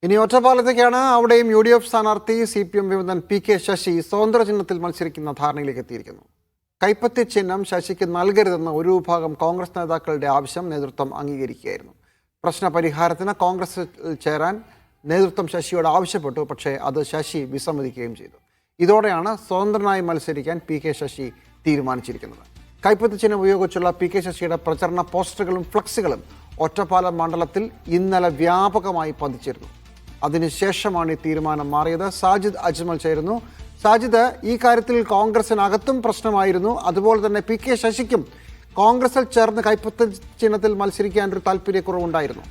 ഇനി ഒറ്റപ്പാലത്തേക്കാണ്. അവിടെയും UDF സ്ഥാനാർത്ഥി CPM വിമതൻ PK ശശി സ്വതന്ത്ര ചിഹ്നത്തിൽ മത്സരിക്കുന്ന ധാരണയിലേക്ക് എത്തിയിരിക്കുന്നു. കൈപ്പത്തി ചിഹ്നം ശശിക്ക് നൽകരുതെന്ന ഒരു വിഭാഗം കോൺഗ്രസ് നേതാക്കളുടെ ആവശ്യം നേതൃത്വം അംഗീകരിക്കുകയായിരുന്നു. പ്രശ്ന പരിഹാരത്തിന് കോൺഗ്രസിൽ ചേരാൻ നേതൃത്വം ശശിയോട് ആവശ്യപ്പെട്ടു. പക്ഷേ അത് ശശി വിസമ്മതിക്കുകയും ചെയ്തു. ഇതോടെയാണ് സ്വതന്ത്രനായി മത്സരിക്കാൻ PK ശശി തീരുമാനിച്ചിരിക്കുന്നത്. കൈപ്പത്തി ചിഹ്നം ഉപയോഗിച്ചുള്ള PK ശശിയുടെ പ്രചരണ പോസ്റ്ററുകളും ഫ്ലക്സുകളും ഒറ്റപ്പാലം മണ്ഡലത്തിൽ ഇന്നലെ വ്യാപകമായി പതിച്ചിരുന്നു. അതിനുശേഷമാണ് ഈ തീരുമാനം മാറിയത്. സാജിദ് അജ്മൽ ചേരുന്നു. സാജിദ്, ഈ കാര്യത്തിൽ കോൺഗ്രസിനകത്തും പ്രശ്നമായിരുന്നു. അതുപോലെ തന്നെ PK ശശിക്കും കോൺഗ്രസിൽ ചേർന്ന് കൈപ്പത്തി ചിഹ്നത്തിൽ മത്സരിക്കാൻ ഒരു താല്പര്യക്കുറവുണ്ടായിരുന്നു.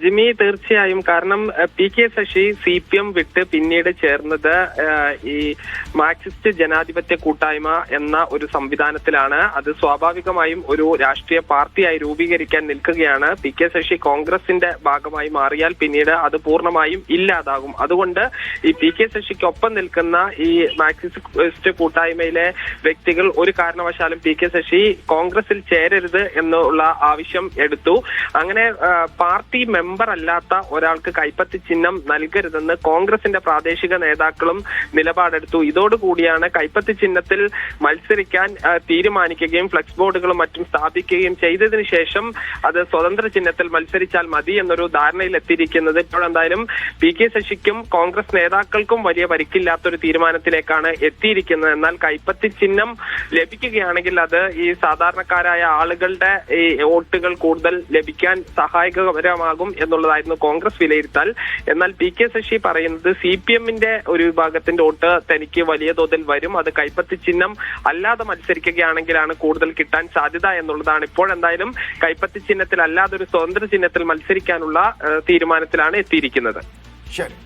ജിമ്മി, തീർച്ചയായും. കാരണം PK ശശി CPM വിട്ട് പിന്നീട് ചേർന്നത് ഈ മാർക്സിസ്റ്റ് ജനാധിപത്യ കൂട്ടായ്മ എന്ന ഒരു സംവിധാനത്തിലാണ്. അത് സ്വാഭാവികമായും ഒരു രാഷ്ട്രീയ പാർട്ടിയായി രൂപീകരിക്കാൻ നിൽക്കുകയാണ്. PK ശശി കോൺഗ്രസിന്റെ ഭാഗമായി മാറിയാൽ പിന്നീട് അത് പൂർണ്ണമായും ഇല്ലാതാകും. അതുകൊണ്ട് ഈ PK ശശിക്കൊപ്പം നിൽക്കുന്ന ഈ മാർക്സിസ്റ്റ് കൂട്ടായ്മയിലെ വ്യക്തികൾ ഒരു കാരണവശാലും PK ശശി കോൺഗ്രസിൽ ചേരരുത് എന്നുള്ള ആവശ്യം എടുത്തു. അങ്ങനെ പാർട്ടി മെമ്പർ അല്ലാത്ത ഒരാൾക്ക് കൈപ്പത്തി ചിഹ്നം നൽകരുതെന്ന് കോൺഗ്രസിന്റെ പ്രാദേശിക നേതാക്കളും നിലപാടെടുത്തു. ഇതോടുകൂടിയാണ് കൈപ്പത്തി ചിഹ്നത്തിൽ മത്സരിക്കാൻ തീരുമാനിക്കുകയും ഫ്ലെക്സ് ബോർഡുകളും മറ്റും സ്ഥാപിക്കുകയും ചെയ്തതിനു ശേഷം അത് സ്വതന്ത്ര ചിഹ്നത്തിൽ മത്സരിച്ചാൽ മതി എന്നൊരു ധാരണയിൽ എത്തിയിരിക്കുന്നത്. ഇപ്പോൾ എന്തായാലും PK ശശിക്കും കോൺഗ്രസ് നേതാക്കൾക്കും വലിയ പരിക്കില്ലാത്തൊരു തീരുമാനത്തിലേക്കാണ് എത്തിയിരിക്കുന്നത്. എന്നാൽ കൈപ്പത്തി ചിഹ്നം ലഭിക്കുകയാണെങ്കിൽ അത് ഈ സാധാരണക്കാരായ ആളുകളുടെ ഈ വോട്ടുകൾ കൂടുതൽ ലഭിക്കാൻ സഹായകരമാകും എന്നുള്ളതായിരുന്നു കോൺഗ്രസ് വിലയിരുത്തൽ. എന്നാൽ PK ശശി പറയുന്നത് CPMന്റെ ഒരു വിഭാഗത്തിന്റെ വോട്ട് തനിക്ക് വലിയ തോതിൽ വരും, അത് കൈപ്പത്തി ചിഹ്നം അല്ലാതെ മത്സരിക്കുകയാണെങ്കിലാണ് കൂടുതൽ കിട്ടാൻ സാധ്യത എന്നുള്ളതാണ്. ഇപ്പോഴെന്തായാലും കൈപ്പത്തി ചിഹ്നത്തിൽ അല്ലാതെ ഒരു സ്വതന്ത്ര ചിഹ്നത്തിൽ മത്സരിക്കാനുള്ള തീരുമാനത്തിലാണ് എത്തിയിരിക്കുന്നത്. ശരി.